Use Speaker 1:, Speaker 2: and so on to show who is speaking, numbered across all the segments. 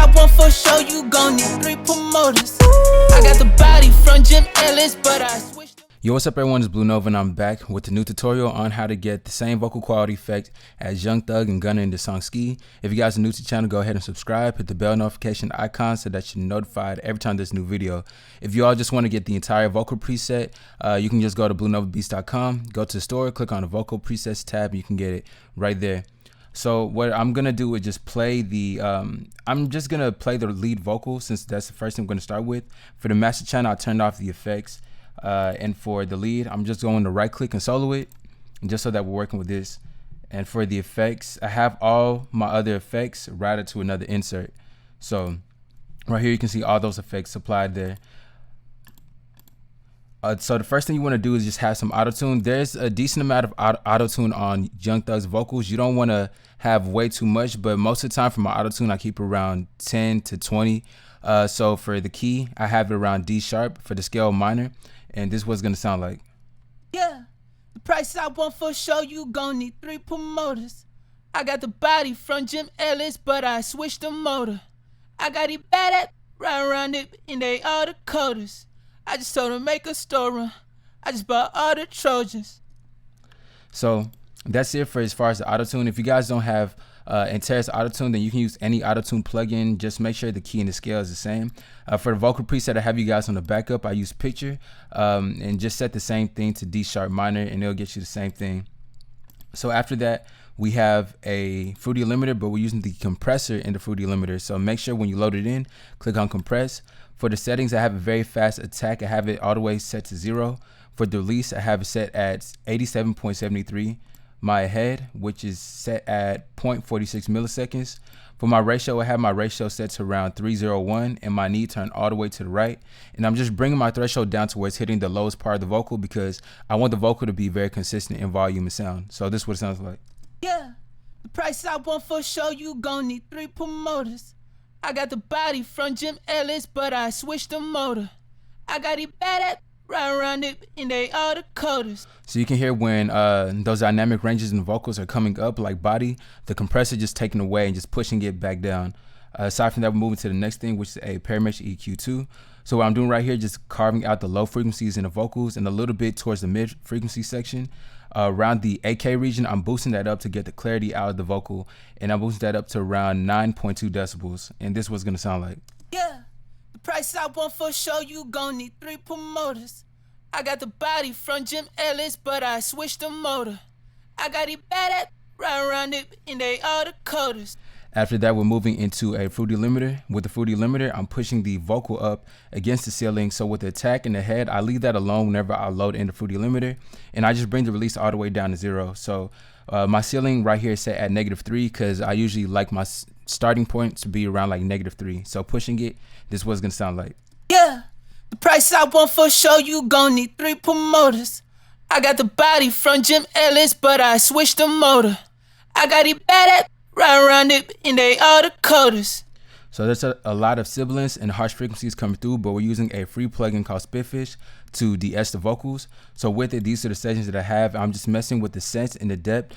Speaker 1: out one for sure, you gon' need 3 promoters. I got the body from Jim Ellis, but I switched.
Speaker 2: Yo, what's up everyone, it's Blue Nova and I'm back with a new tutorial on how to get the same vocal quality effect as Young Thug and Gunna in the song Ski. If you guys are new to the channel, go ahead and subscribe, hit the bell notification icon so that you're notified every time there's a new video. If you all just want to get the entire vocal preset, you can just go to bluenovabeats.com, go to the store, click on the vocal presets tab, and you can get it right there. So what I'm gonna do is just play the I'm just gonna play the lead vocal, since that's the first thing I'm gonna start with. For the master channel, I turned off the effects, and for the lead, I'm just going to right click and solo it, just so that we're working with this. And for the effects, I have all my other effects routed to another insert. So right here you can see all those effects applied there. So the first thing you want to do is just have some auto-tune. There's a decent amount of auto-tune on Young Thug's vocals. You don't want to have way too much, but most of the time for my auto-tune I keep around 10 to 20. So for the key, I have it around D sharp, for the scale minor, and this is what it's gonna sound like.
Speaker 1: Yeah, the price I want for sure, you gon' need 3 promoters. I got the body from Jim Ellis, but I switched the motor. I got it bad at right around it, and they all the coders. I just told him make a store run. I just bought all the Trojans.
Speaker 2: So that's it for as far as the auto-tune. If you guys don't have Antares auto-tune, then you can use any auto-tune plugin. Just make sure the key and the scale is the same. For the vocal preset, I have you guys on the backup. I use Picture, and just set the same thing to D sharp minor, and it'll get you the same thing. So after that, we have a Fruity limiter, but we're using the compressor in the Fruity limiter. So make sure when you load it in, click on compress. For the settings, I have a very fast attack. I have it all the way set to 0. For the release, I have it set at 87.73. My head, which is set at 0.46 milliseconds. For my ratio, I have my ratio set to around 301, and my knee turned all the way to the right. And I'm just bringing my threshold down to where it's hitting the lowest part of the vocal, because I want the vocal to be very consistent in volume and sound. So this is what it sounds like.
Speaker 1: Yeah, the price I want for sure, you gon' need 3 promoters. I got the body from Jim Ellis, but I switched the motor. I got it bad at right around it, and they all the coders.
Speaker 2: So you can hear when those dynamic ranges in the vocals are coming up like body, the compressor just taking away and just pushing it back down. Aside from that, we're moving to the next thing, which is a parametric EQ2. So what I'm doing right here, just carving out the low frequencies in the vocals and a little bit towards the mid frequency section. Around the AK region, I'm boosting that up to get the clarity out of the vocal, and I'm boosting that up to around 9.2 decibels. And this is what's gonna sound like.
Speaker 1: Yeah, the price I want for sure, you gon' need 3 promoters. I got the body from Jim Ellis, but I switched the motor. I got it bad at right around it, and they all the coders.
Speaker 2: After that, we're moving into a Fruity limiter. With the Fruity limiter, I'm pushing the vocal up against the ceiling. So with the attack in the head, I leave that alone whenever I load in the Fruity limiter, and I just bring the release all the way down to 0. So my ceiling right here is set at -3, because I usually like my starting point to be around like -3. So pushing it, this is what it's gonna sound like.
Speaker 1: Yeah, the price I want for sure, you gon' need 3 promoters. I got the body from Jim Ellis, but I switched the motor. I got it bad at right around it, and they all the coders.
Speaker 2: So there's a lot of sibilance and harsh frequencies coming through, but we're using a free plugin called Spitfish to de-etch the vocals. So with it, these are the settings that I have. I'm just messing with the sense and the depth.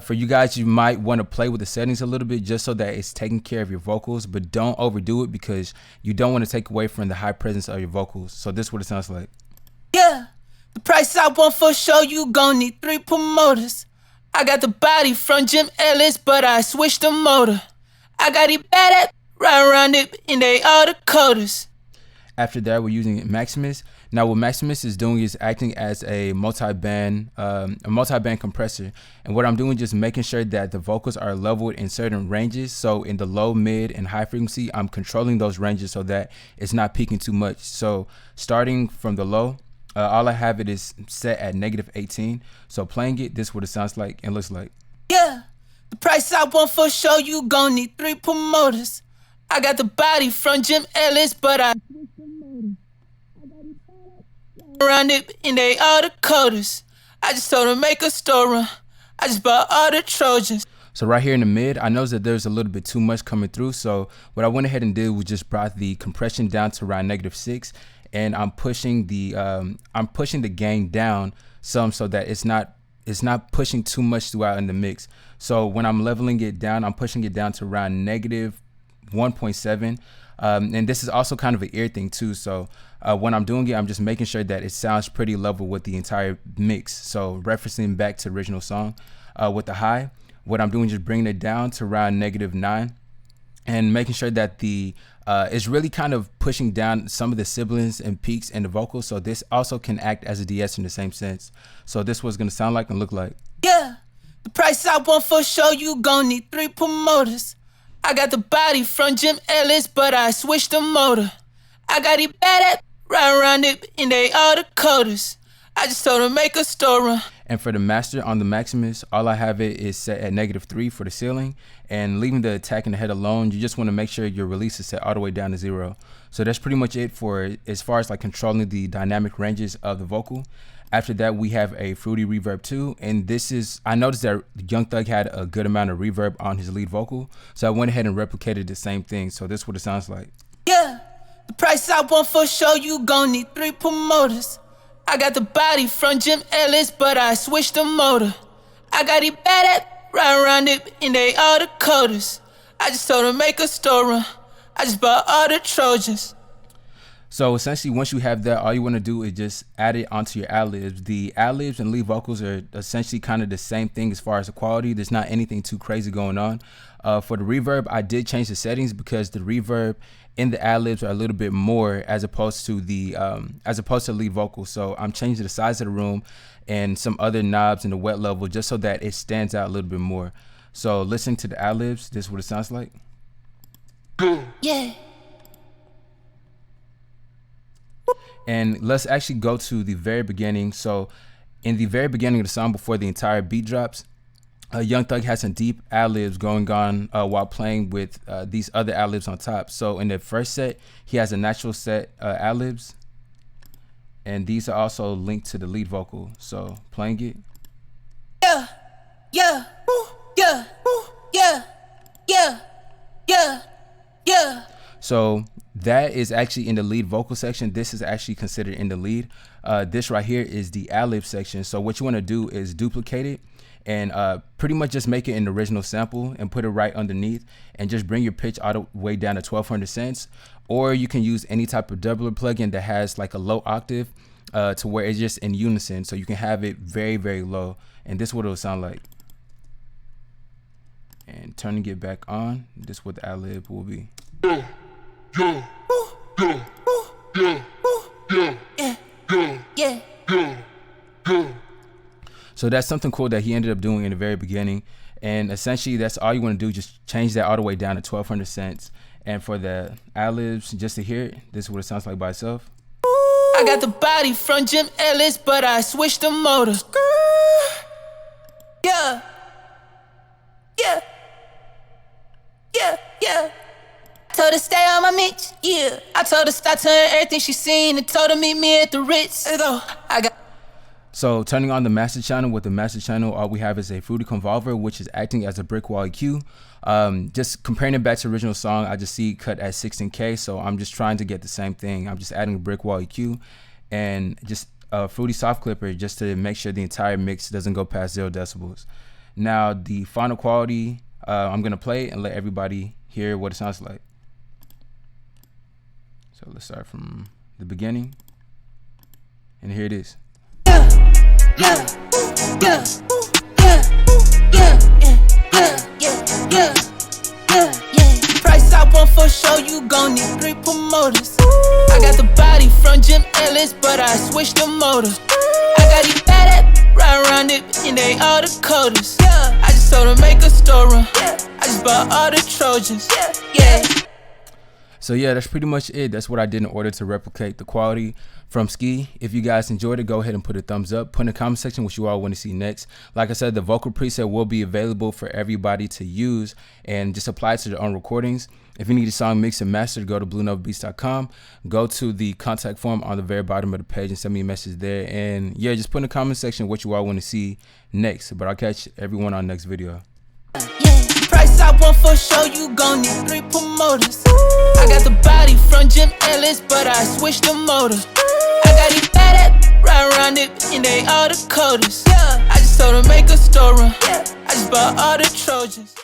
Speaker 2: For you guys, you might want to play with the settings a little bit just so that it's taking care of your vocals, but don't overdo it, because you don't want to take away from the high presence of your vocals. So this is what it sounds like.
Speaker 1: Yeah, the price I want for sure, you gon' need 3 promoters. I got the body from Jim Ellis, but I switched the motor. I got it bad at right around it, and they all the coders.
Speaker 2: After that, we're using Maximus. Now what Maximus is doing is acting as a multi-band compressor. And what I'm doing is just making sure that the vocals are leveled in certain ranges. So in the low, mid, and high frequency, I'm controlling those ranges so that it's not peaking too much. So starting from the low, all I have it is set at -18. So playing it, this is what it sounds like and looks like.
Speaker 1: Yeah, the price I want for sure, you gon' need 3 promoters. I got the body from Jim Ellis, but I switched the motor. I got it bad around it, and they all the coders. I just told him make a store run. I just bought all the Trojans.
Speaker 2: So right here in the mid, I noticed that there's a little bit too much coming through. So what I went ahead and did was just brought the compression down to around -6. And I'm pushing the gain down some so that it's not pushing too much throughout in the mix. So when I'm leveling it down, I'm pushing it down to around 1.7. And this is also kind of an ear thing too. So when I'm doing it, I'm just making sure that it sounds pretty level with the entire mix. So referencing back to the original song with the high, what I'm doing is just bringing it down to around -9 and making sure that the is really kind of pushing down some of the sibilants and peaks in the vocals. So this also can act as a de-esser in the same sense. So this was gonna sound like and look like.
Speaker 1: Yeah, the price I want for sure, you gon' need 3 promoters. I got the body from Jim Ellis, but I switched the motor. I got it bad at right around it, and they all the coders. I just told them make a store.
Speaker 2: And for the master on the Maximus, all I have it is set at -3 for the ceiling, and leaving the attack in the head alone. You just want to make sure your release is set all the way down to 0. So that's pretty much it for as far as like controlling the dynamic ranges of the vocal. After that, we have a fruity reverb too, and this is, I noticed that Young Thug had a good amount of reverb on his lead vocal, so I went ahead and replicated the same thing. So this is what it sounds like.
Speaker 1: Yeah, the price I want for sure, you gon' need 3 promoters. I got the body from Jim Ellis, but I switched the motor. I got it bad at right around it, and they all the coders. I just told them make a store. I just bought all the Trojans.
Speaker 2: So essentially, once you have that, all you want to do is just add it onto your Adlibs. The Adlibs and lead vocals are essentially kind of the same thing as far as the quality. There's not anything too crazy going on. For the reverb, I did change the settings because the reverb in the Adlibs are a little bit more as opposed to the lead vocals. So I'm changing the size of the room and some other knobs in the wet level just so that it stands out a little bit more. So listening to the Adlibs, this is what it sounds like.
Speaker 1: Yeah.
Speaker 2: And let's actually go to the very beginning. So in the very beginning of the song, before the entire beat drops, Young Thug has some deep ad-libs going on while playing with these other ad-libs on top. So in the first set, he has a natural set ad-libs, and these are also linked to the lead vocal. So playing it.
Speaker 1: Yeah, yeah, yeah, yeah, yeah, yeah, yeah.
Speaker 2: So that is actually in the lead vocal section. This is actually considered in the lead. This right here is the ad-lib section. So what you want to do is duplicate it and pretty much just make it an original sample and put it right underneath, and just bring your pitch all the way down to 1200 cents. Or you can use any type of doubler plugin that has like a low octave to where it's just in unison. So you can have it very, very low. And this is what it'll sound like. And turning it back on, this is what the ad-lib will be. So that's something cool that he ended up doing in the very beginning. And essentially that's all you want to do, just change that all the way down to 1200 cents. And for the ad-libs, just to hear it, this is what it sounds like by itself.
Speaker 1: I got the body from Jim Ellis, but I switched the motor. Yeah. Yeah. Yeah, yeah. Told her stay on my Mitch, yeah. I told her stop telling everything she seen and told her meet me at the Ritz.
Speaker 2: So turning on the master channel, with the master channel, all we have is a Fruity Convolver, which is acting as a brick wall EQ. Just comparing it back to the original song, I just see it cut at 16K, so I'm just trying to get the same thing. I'm just adding a brick wall EQ and just a Fruity Soft Clipper just to make sure the entire mix doesn't go past 0 decibels. Now the final quality, I'm gonna play it and let everybody hear what it sounds like. So let's start from the beginning, and here it is.
Speaker 1: Yeah, yeah, yeah, yeah, yeah, yeah, yeah, yeah. Price I want for sure, you gon' need 3 promoters. I got the body from Jim Ellis, but I switched the motor. I got it bad at right around it, and they all the coders. I just told them make a store. I just bought all the Trojans. Yeah.
Speaker 2: So yeah, that's pretty much it. That's what I did in order to replicate the quality from Ski. If you guys enjoyed it, go ahead and put a thumbs up. Put in the comment section what you all want to see next. Like I said, the vocal preset will be available for everybody to use and just apply it to their own recordings. If you need a song mixed and mastered, go to bluenovabeats.com. Go to the contact form on the very bottom of the page and send me a message there. And yeah, just put in the comment section what you all want to see next. But I'll catch everyone on the next video.
Speaker 1: Price I want for sure, you gon' need 3 promoters. I got the body from Jim Ellis, but I switched the motor. I got it bad at right around it, and they all the coders. I just told her make a store. I just bought all the Trojans.